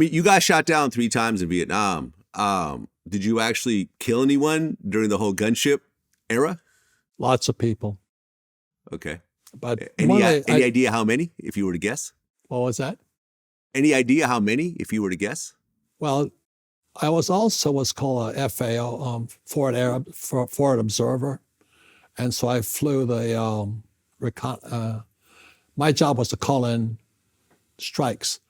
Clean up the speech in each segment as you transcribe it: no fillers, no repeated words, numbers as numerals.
mean, you got shot down 3 times in Vietnam. Did you actually kill anyone during the whole gunship era? Lots of people. Okay. But any idea how many, if you were to guess? What was that? Any idea how many, if you were to guess? Well, I was also what's called a FAO, Forward Observer. And so I flew the, my job was to call in strikes.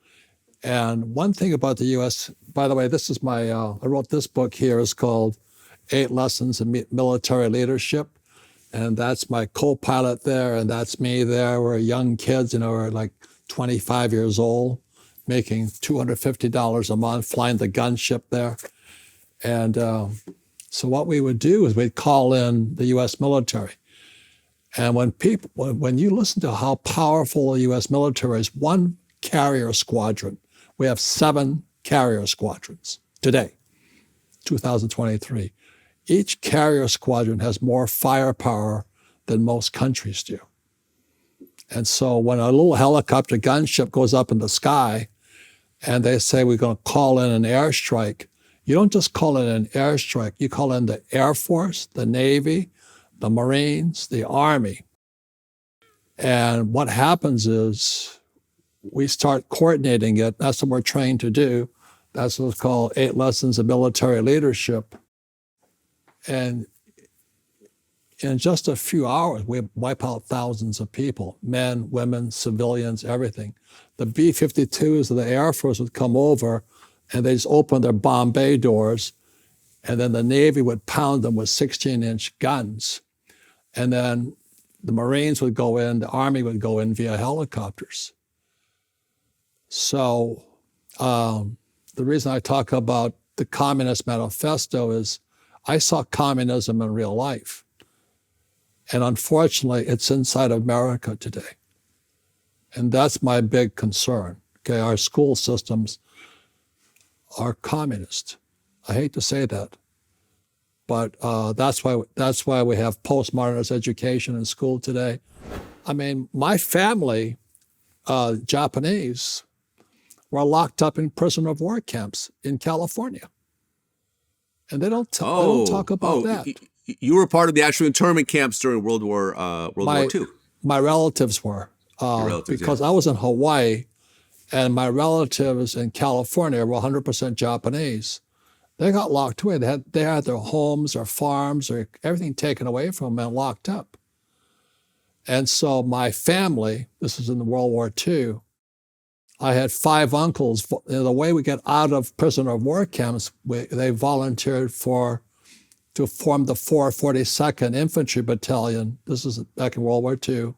And one thing about the U.S., by the way, this is my, I wrote this book here, it's called 8 Lessons in Military Leadership. And that's my co-pilot there, and that's me there. We're young kids, we're like 25 years old, making $250 a month, flying the gunship there. And so what we would do is we'd call in the U.S. military. And when you listen to how powerful the U.S. military is, one carrier squadron, we have 7 carrier squadrons today, 2023. Each carrier squadron has more firepower than most countries do. And so when a little helicopter gunship goes up in the sky and they say we're going to call in an airstrike, you don't just call in an airstrike, you call in the Air Force, the Navy, the Marines, the Army. And what happens is we start coordinating it. That's what we're trained to do. That's what's called 8 Lessons of Military Leadership. And in just a few hours, we wipe out thousands of people, men, women, civilians, everything. The B-52s of the Air Force would come over and they just open their bomb bay doors, and then the Navy would pound them with 16-inch guns. And then the Marines would go in, the Army would go in via helicopters. So the reason I talk about the Communist Manifesto is I saw communism in real life. And unfortunately, it's inside America today. And that's my big concern. Okay, our school systems are communist. I hate to say that, but that's why we have postmodernist education in school today. I mean, my family, Japanese, were locked up in prisoner of war camps in California. And they don't talk about that. You were part of the actual internment camps during World War II. My relatives were, because I was in Hawaii, and my relatives in California were 100% Japanese. They got locked away. They had their homes, their farms, or everything taken away from them and locked up. And so my family, this is in the World War II, I had 5 uncles. The way we get out of prisoner of war camps, they volunteered to form the 442nd Infantry Battalion. This is back in World War II.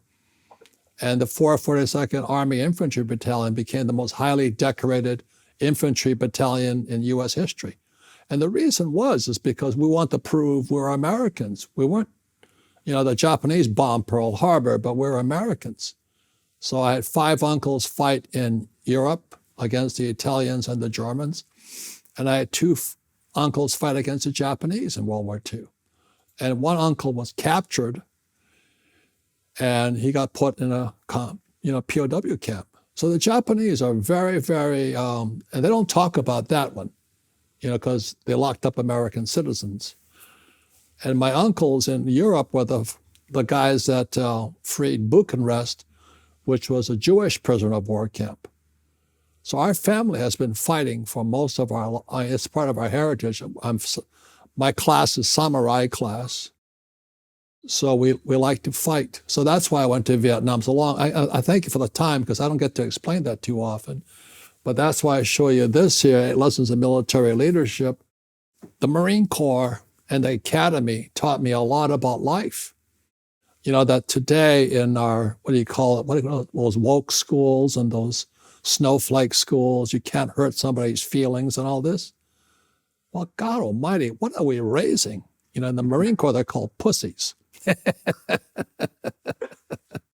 And the 442nd Army Infantry Battalion became the most highly decorated infantry battalion in U.S. history. And the reason is because we want to prove we're Americans. We weren't, the Japanese bombed Pearl Harbor, but we're Americans. So I had 5 uncles fight in Europe against the Italians and the Germans. And I had 2 uncles fight against the Japanese in World War II. And one uncle was captured and he got put in a POW camp. So the Japanese are very, very, and they don't talk about that one, because they locked up American citizens. And my uncles in Europe were the guys that freed Buchenwald, which was a Jewish prisoner of war camp. So our family has been fighting for most of it's part of our heritage. My class is samurai class. So we like to fight. So that's why I went to Vietnam so long. I thank you for the time because I don't get to explain that too often. But that's why I show you this here, 8 Lessons in Military Leadership. The Marine Corps and the Academy taught me a lot about life. That today in our, those woke schools and those snowflake schools, you can't hurt somebody's feelings and all this. Well, God almighty, what are we raising? In the Marine Corps, they're called pussies.